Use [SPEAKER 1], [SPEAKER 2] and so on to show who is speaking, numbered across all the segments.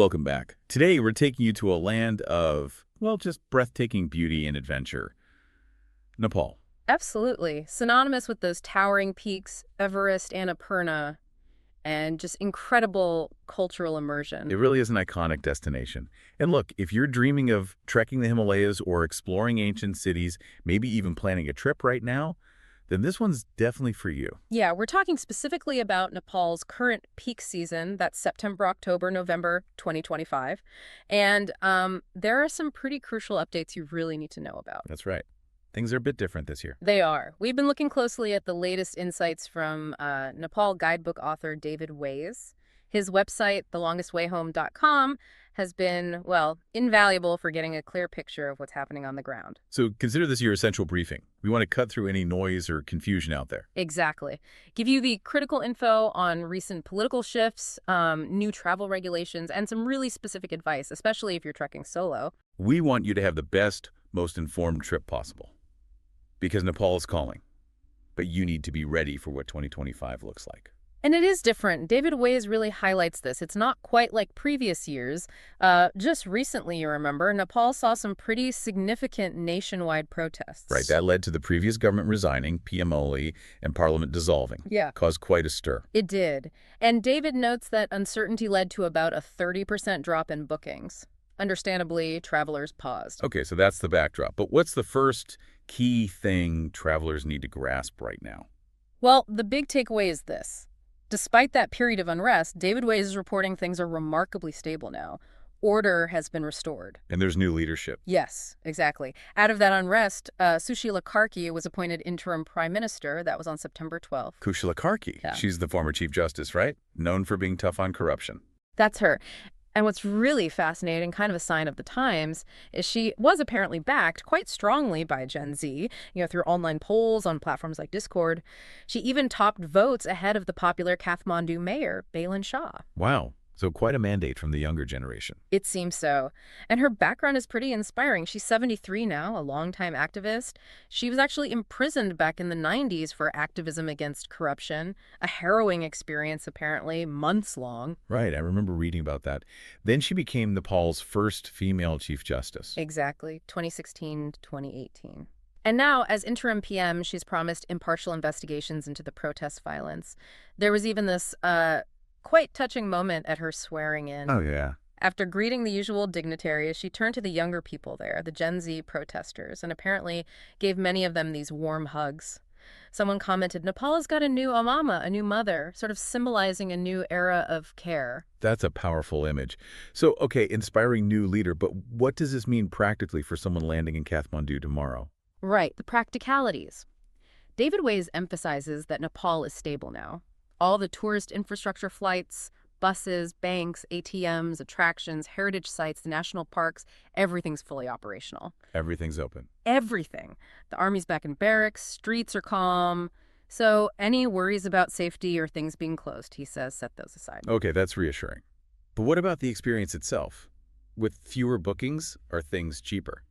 [SPEAKER 1] Welcome back. Today, we're taking you to a land of, well, just breathtaking beauty and adventure. Nepal.
[SPEAKER 2] Absolutely. Synonymous with those towering peaks, Everest, Annapurna, and just incredible cultural
[SPEAKER 1] It
[SPEAKER 2] immersion.
[SPEAKER 1] really is an iconic destination. And look, if you're dreaming of trekking the Himalayas or exploring ancient cities, maybe even planning a trip right now, then this one's definitely for you.
[SPEAKER 2] Yeah, we're talking specifically about Nepal's current peak season. That's September, October, November 2025. And there are some pretty crucial updates you really need to know about.
[SPEAKER 1] That's right. Things are a bit different this year.
[SPEAKER 2] They are. We've been looking closely at the latest insights from Nepal guidebook author David Ways. His website, thelongestwayhome.com, has been, well, invaluable for getting a clear picture of what's happening on the ground.
[SPEAKER 1] So consider this your essential briefing. We want to cut through any noise or confusion out there.
[SPEAKER 2] Exactly. Give you the critical info on recent political shifts, new travel regulations, and some really specific advice, especially if you're trekking solo.
[SPEAKER 1] We want you to have the best, most informed trip possible. Because Nepal is calling. But you need to be ready for what 2025 looks like.
[SPEAKER 2] And it is different. David Ways really highlights this. It's not quite like previous years. Just recently, you remember, Nepal saw some pretty significant nationwide protests.
[SPEAKER 1] Right, that led to the previous government resigning, PM Oli, and parliament dissolving.
[SPEAKER 2] Yeah.
[SPEAKER 1] Caused quite a stir.
[SPEAKER 2] It did. And David notes that uncertainty led to about a 30% drop in bookings. Understandably, travelers paused.
[SPEAKER 1] Okay, so that's the backdrop. But what's the first key thing travelers need to grasp right now?
[SPEAKER 2] Well, the big takeaway is this. Despite that period of unrest, David Ways is reporting things are remarkably stable now. Order has been restored.
[SPEAKER 1] And there's new leadership.
[SPEAKER 2] Yes, exactly. Out of that unrest, Sushila Karki was appointed interim prime minister. That was on September 12th.
[SPEAKER 1] Kushila Karki.
[SPEAKER 2] Yeah.
[SPEAKER 1] She's the former chief justice, right? Known for being tough on corruption.
[SPEAKER 2] That's her. And what's really fascinating, kind of a sign of the times, is she was apparently backed quite strongly by Gen Z, through online polls on platforms like Discord. She even topped votes ahead of the popular Kathmandu mayor, Balin Shah.
[SPEAKER 1] Wow. So quite a mandate from the younger generation.
[SPEAKER 2] It seems so. And her background is pretty inspiring. She's 73 now, a longtime activist. She was actually imprisoned back in the 90s for activism against corruption, a harrowing experience, apparently, months long.
[SPEAKER 1] Right, I remember reading about that. Then she became Nepal's first female chief justice.
[SPEAKER 2] Exactly, 2016 to 2018. And now, as interim PM, she's promised impartial investigations into the protest violence. There was even this quite touching moment at her swearing in.
[SPEAKER 1] Oh, yeah.
[SPEAKER 2] After greeting the usual dignitaries, she turned to the younger people there, the Gen Z protesters, and apparently gave many of them these warm hugs. Someone commented, Nepal has got a new mama, a new mother, sort of symbolizing a new era of care.
[SPEAKER 1] That's a powerful image. So, okay, inspiring new leader, but what does this mean practically for someone landing in Kathmandu tomorrow?
[SPEAKER 2] Right, the practicalities. David Ways emphasizes that Nepal is stable now. All the tourist infrastructure flights, buses, banks, ATMs, attractions, heritage sites, the national parks, everything's fully operational.
[SPEAKER 1] Everything's open.
[SPEAKER 2] Everything. The army's back in barracks, streets are calm. So any worries about safety or things being closed, he says, set those aside.
[SPEAKER 1] Okay, that's reassuring. But what about the experience itself? With fewer bookings, are things cheaper?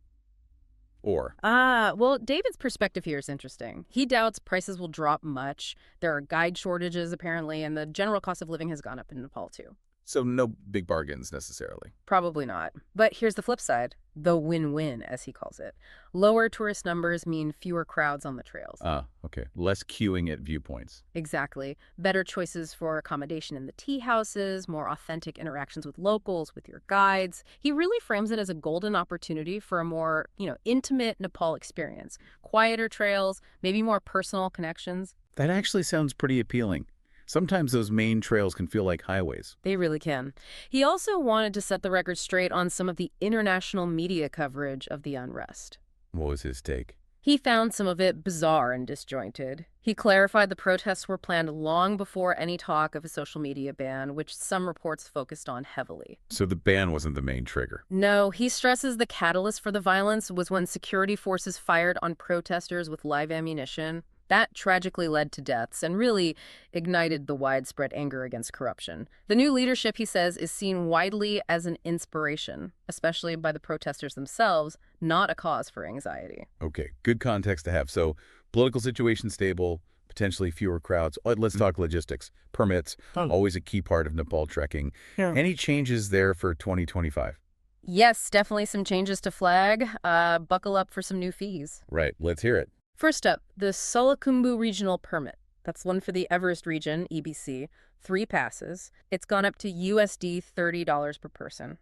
[SPEAKER 1] Or?
[SPEAKER 2] Well, David's perspective here is interesting. He doubts prices will drop much. There are guide shortages, apparently, and the general cost of living has gone up in Nepal, too.
[SPEAKER 1] So no big bargains necessarily.
[SPEAKER 2] Probably not. But here's the flip side, the win-win, as he calls it. Lower tourist numbers mean fewer crowds on the trails.
[SPEAKER 1] Okay. Less queuing at viewpoints.
[SPEAKER 2] Exactly. Better choices for accommodation in the tea houses, more authentic interactions with locals, with your guides. He really frames it as a golden opportunity for a more, intimate Nepal experience. Quieter trails, maybe more personal connections.
[SPEAKER 1] That actually sounds pretty appealing. Sometimes those main trails can feel like highways.
[SPEAKER 2] They really can. He also wanted to set the record straight on some of the international media coverage of the unrest.
[SPEAKER 1] What was his take?
[SPEAKER 2] He found some of it bizarre and disjointed. He clarified the protests were planned long before any talk of a social media ban, which some reports focused on heavily.
[SPEAKER 1] So the ban wasn't the main trigger.
[SPEAKER 2] No, he stresses the catalyst for the violence was when security forces fired on protesters with live ammunition. That tragically led to deaths and really ignited the widespread anger against corruption. The new leadership, he says, is seen widely as an inspiration, especially by the protesters themselves, not a cause for anxiety.
[SPEAKER 1] Okay, good context to have. So political situation stable, Potentially fewer crowds. Let's talk logistics. Permits, always a key part of Nepal trekking.
[SPEAKER 3] Yeah.
[SPEAKER 1] Any changes there for 2025?
[SPEAKER 2] Yes, definitely some changes to flag. Buckle up for some new fees.
[SPEAKER 1] Right, let's hear it.
[SPEAKER 2] First up, the Solakumbu Regional Permit. That's one for the Everest region, EBC, 3 passes. It's gone up to USD $30 per person.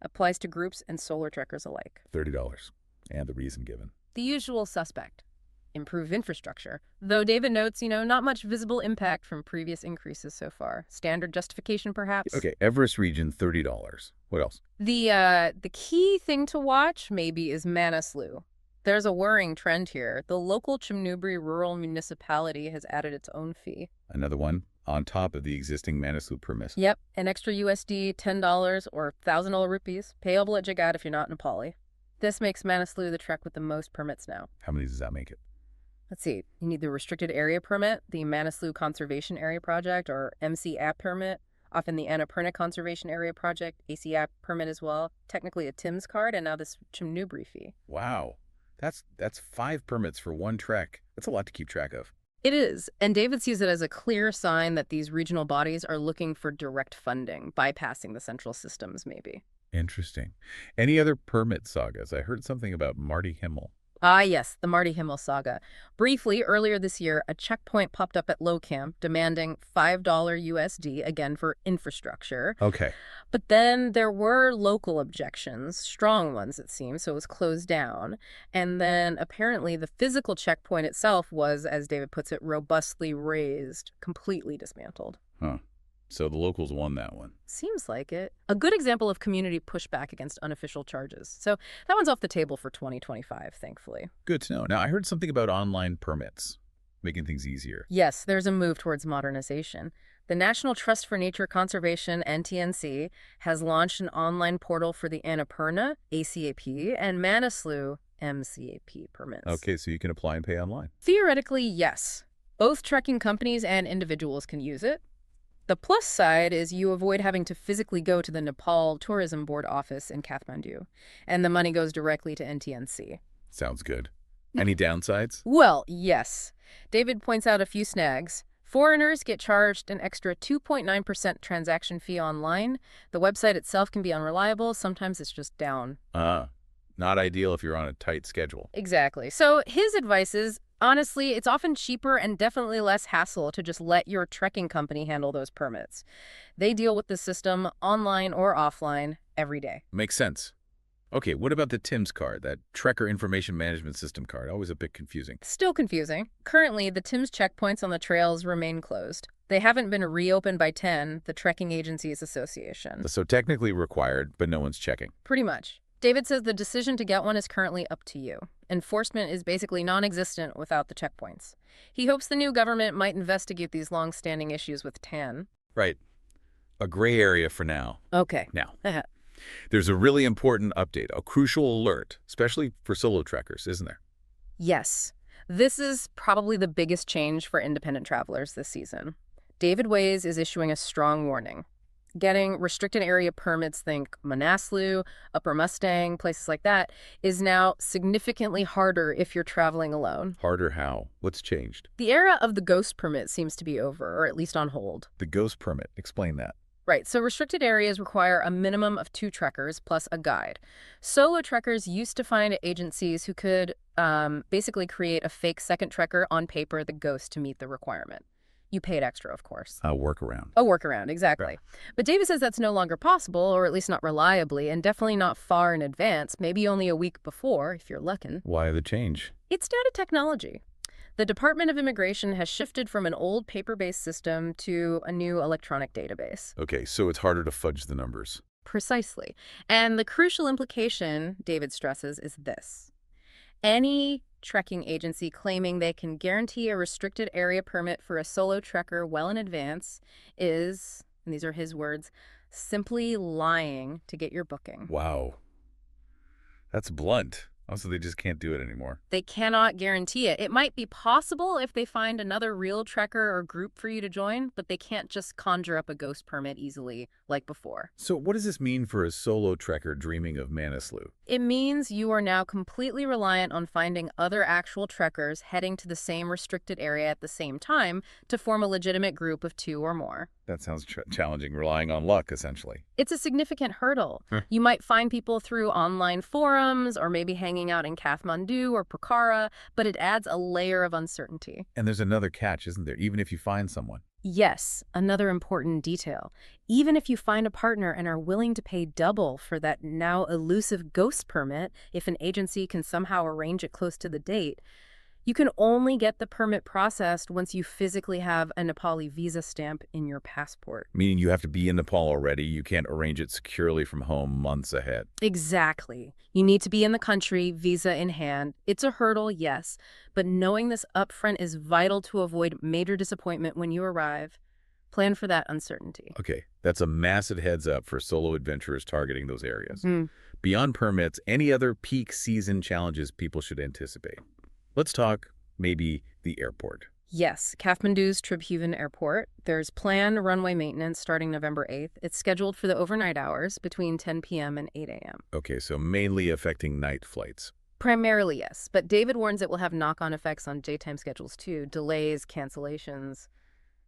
[SPEAKER 2] Applies to groups and solo trekkers alike.
[SPEAKER 1] $30. And the reason given.
[SPEAKER 2] The usual suspect. Improve infrastructure. Though David notes, not much visible impact from previous increases so far. Standard justification, perhaps?
[SPEAKER 1] Okay, Everest region, $30. What else?
[SPEAKER 2] The key thing to watch, maybe, is Manaslu. There's a worrying trend here. The local Chimnubri rural municipality has added its own fee.
[SPEAKER 1] Another one on top of the existing Manaslu permit.
[SPEAKER 2] Yep, an extra USD $10 or $1,000 rupees, payable at Jagat if you're not Nepali. This makes Manaslu the trek with the most permits now.
[SPEAKER 1] How many does that make it?
[SPEAKER 2] Let's see, you need the Restricted Area Permit, the Manaslu Conservation Area Project, or MC App Permit, often the Annapurna Conservation Area Project, AC App Permit as well, technically a TIMS card, and now this Chimnubri fee.
[SPEAKER 1] Wow, that's 5 permits for one trek. That's a lot to keep track of.
[SPEAKER 2] It is, and David sees it as a clear sign that these regional bodies are looking for direct funding, bypassing the central systems, maybe.
[SPEAKER 1] Interesting. Any other permit sagas? I heard something about Marty Himmel.
[SPEAKER 2] Ah, yes, the Marty Himmel saga. Briefly, earlier this year, a checkpoint popped up at Low Camp demanding $5 USD, again for infrastructure.
[SPEAKER 1] Okay.
[SPEAKER 2] But then there were local objections, strong ones it seems, so it was closed down. And then apparently the physical checkpoint itself was, as David puts it, robustly raised, completely dismantled.
[SPEAKER 1] Huh. So the locals won that one.
[SPEAKER 2] Seems like it. A good example of community pushback against unofficial charges. So that one's off the table for 2025, thankfully.
[SPEAKER 1] Good to know. Now, I heard something about online permits, making things easier.
[SPEAKER 2] Yes, there's a move towards modernization. The National Trust for Nature Conservation, NTNC, has launched an online portal for the Annapurna, ACAP, and Manaslu, MCAP permits.
[SPEAKER 1] Okay, so you can apply and pay online.
[SPEAKER 2] Theoretically, yes. Both trekking companies and individuals can use it. The plus side is you avoid having to physically go to the Nepal Tourism Board office in Kathmandu, and the money goes directly to NTNC.
[SPEAKER 1] Sounds good. Any downsides?
[SPEAKER 2] Well, yes. David points out a few snags. Foreigners get charged an extra 2.9% transaction fee online. The website itself can be unreliable. Sometimes it's just down.
[SPEAKER 1] Not ideal if you're on a tight schedule.
[SPEAKER 2] Exactly. So his advice is, honestly, it's often cheaper and definitely less hassle to just let your trekking company handle those permits. They deal with the system online or offline every day.
[SPEAKER 1] Makes sense. Okay, what about the TIMS card, that Trekker Information Management System card? Always a bit confusing.
[SPEAKER 2] Still confusing. Currently, the TIMS checkpoints on the trails remain closed. They haven't been reopened by TEN, the Trekking Agencies Association.
[SPEAKER 1] So technically required, but no one's checking.
[SPEAKER 2] Pretty much. David says the decision to get one is currently up to you. Enforcement is basically non-existent without the checkpoints. He hopes the new government might investigate these long-standing issues with TAN.
[SPEAKER 1] Right. A gray area for now.
[SPEAKER 2] Okay.
[SPEAKER 1] Now, there's a really important update, a crucial alert, especially for solo trekkers, isn't there?
[SPEAKER 2] Yes. This is probably the biggest change for independent travelers this season. David Ways is issuing a strong warning. Getting restricted area permits, think Manaslu, Upper Mustang, places like that, is now significantly harder if you're traveling alone.
[SPEAKER 1] Harder how? What's changed?
[SPEAKER 2] The era of the ghost permit seems to be over, or at least on hold.
[SPEAKER 1] The ghost permit. Explain that.
[SPEAKER 2] Right, so restricted areas require a minimum of 2 trekkers plus a guide. Solo trekkers used to find agencies who could basically create a fake second trekker on paper, the ghost, to meet the requirement. You paid extra, of course.
[SPEAKER 1] A workaround.
[SPEAKER 2] A workaround, exactly.
[SPEAKER 1] Right.
[SPEAKER 2] But David says that's no longer possible, or at least not reliably, and definitely not far in advance, maybe only a week before, if you're luckin'.
[SPEAKER 1] Why the change?
[SPEAKER 2] It's down to technology. The Department of Immigration has shifted from an old paper-based system to a new electronic database.
[SPEAKER 1] Okay, so it's harder to fudge the numbers.
[SPEAKER 2] Precisely. And the crucial implication, David stresses, is this. Any trekking agency claiming they can guarantee a restricted area permit for a solo trekker well in advance is, and these are his words, simply lying to get your booking.
[SPEAKER 1] Wow. That's blunt. Also, they just can't do it anymore.
[SPEAKER 2] They cannot guarantee it. It might be possible if they find another real trekker or group for you to join, but they can't just conjure up a ghost permit easily like before.
[SPEAKER 1] So what does this mean for a solo trekker dreaming of Manaslu?
[SPEAKER 2] It means you are now completely reliant on finding other actual trekkers heading to the same restricted area at the same time to form a legitimate group of 2 or more.
[SPEAKER 1] That sounds challenging, relying on luck, essentially.
[SPEAKER 2] It's a significant hurdle.
[SPEAKER 1] Huh.
[SPEAKER 2] You might find people through online forums or maybe hanging out in Kathmandu or Pokhara, but it adds a layer of uncertainty.
[SPEAKER 1] And there's another catch, isn't there? Even if you find someone.
[SPEAKER 2] Yes, another important detail. Even if you find a partner and are willing to pay double for that now elusive ghost permit, if an agency can somehow arrange it close to the date, you can only get the permit processed once you physically have a Nepali visa stamp in your passport.
[SPEAKER 1] Meaning you have to be in Nepal already. You can't arrange it securely from home months ahead.
[SPEAKER 2] Exactly. You need to be in the country, visa in hand. It's a hurdle, yes, but knowing this upfront is vital to avoid major disappointment when you arrive. Plan for that uncertainty.
[SPEAKER 1] Okay, that's a massive heads up for solo adventurers targeting those areas.
[SPEAKER 2] Mm.
[SPEAKER 1] Beyond permits, any other peak season challenges people should anticipate? Let's talk maybe the airport.
[SPEAKER 2] Yes, Kathmandu's Tribhuvan Airport. There's planned runway maintenance starting November 8th. It's scheduled for the overnight hours between 10 p.m. and 8 a.m.
[SPEAKER 1] Okay, so mainly affecting night flights.
[SPEAKER 2] Primarily, yes, but David warns it will have knock-on effects on daytime schedules too. Delays, cancellations.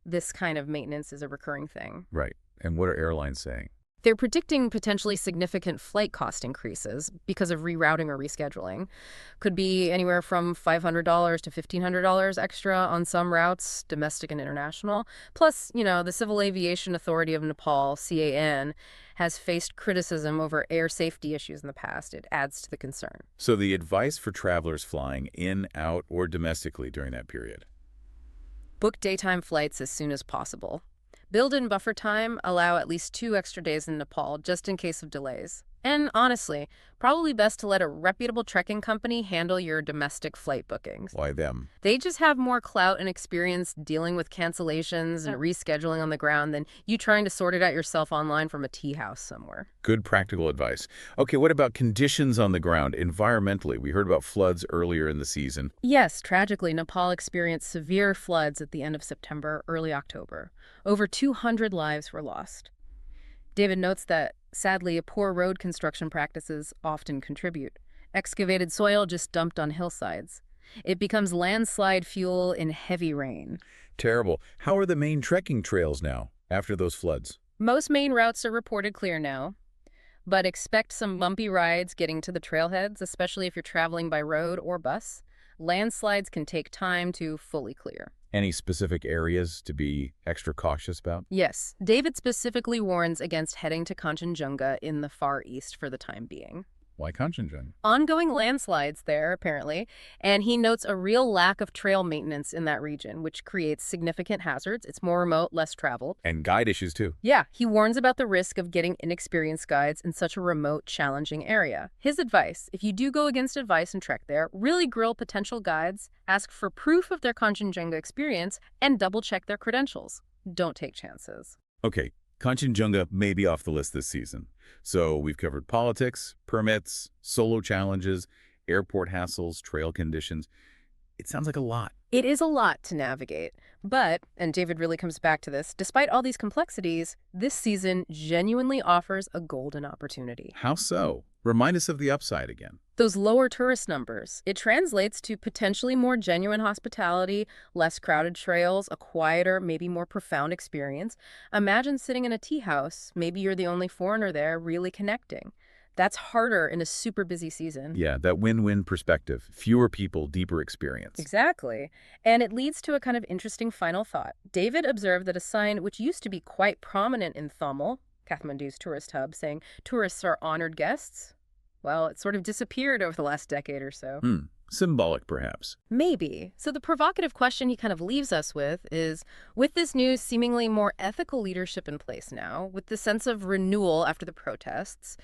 [SPEAKER 2] This kind of maintenance is a recurring thing.
[SPEAKER 1] Right. And what are airlines saying?
[SPEAKER 2] They're predicting potentially significant flight cost increases because of rerouting or rescheduling. Could be anywhere from $500 to $1,500 extra on some routes, domestic and international. Plus, the Civil Aviation Authority of Nepal, CAN, has faced criticism over air safety issues in the past. It adds to the concern.
[SPEAKER 1] So the advice for travelers flying in, out, or domestically during that period?
[SPEAKER 2] Book daytime flights as soon as possible. Build-in buffer time, allow at least 2 extra days in Nepal, just in case of delays. And honestly, probably best to let a reputable trekking company handle your domestic flight bookings.
[SPEAKER 1] Why them?
[SPEAKER 2] They just have more clout and experience dealing with cancellations and rescheduling on the ground than you trying to sort it out yourself online from a tea house somewhere.
[SPEAKER 1] Good practical advice. Okay, what about conditions on the ground, environmentally? We heard about floods earlier in the season.
[SPEAKER 2] Yes, tragically, Nepal experienced severe floods at the end of September, early October. Over 200 lives were lost. David notes that, sadly, poor road construction practices often contribute. Excavated soil just dumped on hillsides. It becomes landslide fuel in heavy rain.
[SPEAKER 1] Terrible. How are the main trekking trails now after those floods?
[SPEAKER 2] Most main routes are reported clear now, but expect some bumpy rides getting to the trailheads, especially if you're traveling by road or bus. Landslides can take time to fully clear.
[SPEAKER 1] Any specific areas to be extra cautious about?
[SPEAKER 2] Yes, David specifically warns against heading to Kanchenjunga in the Far East for the time being.
[SPEAKER 1] Why Kanchenjunga?
[SPEAKER 2] Ongoing landslides there, apparently, and he notes a real lack of trail maintenance in that region, which creates significant hazards. It's more remote, less traveled.
[SPEAKER 1] And guide issues, too.
[SPEAKER 2] Yeah, he warns about the risk of getting inexperienced guides in such a remote, challenging area. His advice, if you do go against advice and trek there, really grill potential guides, ask for proof of their Kanchenjunga experience, and double-check their credentials. Don't take chances.
[SPEAKER 1] Okay, Kanchenjunga may be off the list this season. So we've covered politics, permits, solo challenges, airport hassles, trail conditions. It sounds like a lot.
[SPEAKER 2] It is a lot to navigate, but, and David really comes back to this, despite all these complexities, this season genuinely offers a golden opportunity.
[SPEAKER 1] How so? Remind us of the upside again.
[SPEAKER 2] Those lower tourist numbers, it translates to potentially more genuine hospitality, less crowded trails, a quieter, maybe more profound experience. Imagine sitting in a tea house, maybe you're the only foreigner there, really connecting. That's harder in a super busy season.
[SPEAKER 1] Yeah, that win-win perspective. Fewer people, deeper experience.
[SPEAKER 2] Exactly. And it leads to a kind of interesting final thought. David observed that a sign which used to be quite prominent in Thamel, Kathmandu's tourist hub, saying tourists are honored guests, well, it sort of disappeared over the last decade or so.
[SPEAKER 1] Symbolic, perhaps.
[SPEAKER 2] Maybe. So the provocative question he kind of leaves us with is, with this new seemingly more ethical leadership in place now, with the sense of renewal after the protests,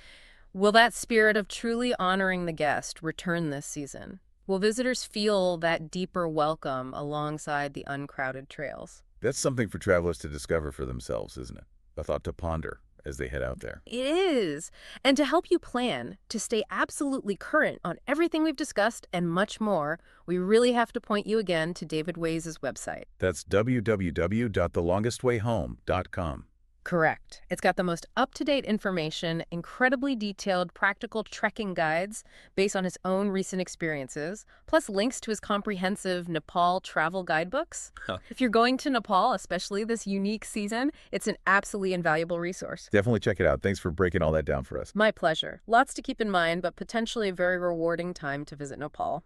[SPEAKER 2] will that spirit of truly honoring the guest return this season? Will visitors feel that deeper welcome alongside the uncrowded trails?
[SPEAKER 1] That's something for travelers to discover for themselves, isn't it? A thought to ponder. as they head out there.
[SPEAKER 2] It is. And to help you plan, to stay absolutely current on everything we've discussed and much more, we really have to point you again to David Ways' website.
[SPEAKER 1] That's www.thelongestwayhome.com.
[SPEAKER 2] Correct. It's got the most up-to-date information, incredibly detailed practical trekking guides based on his own recent experiences, plus links to his comprehensive Nepal travel guidebooks. If you're going to Nepal, especially this unique season, it's an absolutely invaluable resource.
[SPEAKER 1] Definitely check it out. Thanks for breaking all that down for us.
[SPEAKER 2] My pleasure. Lots to keep in mind, but potentially a very rewarding time to visit Nepal.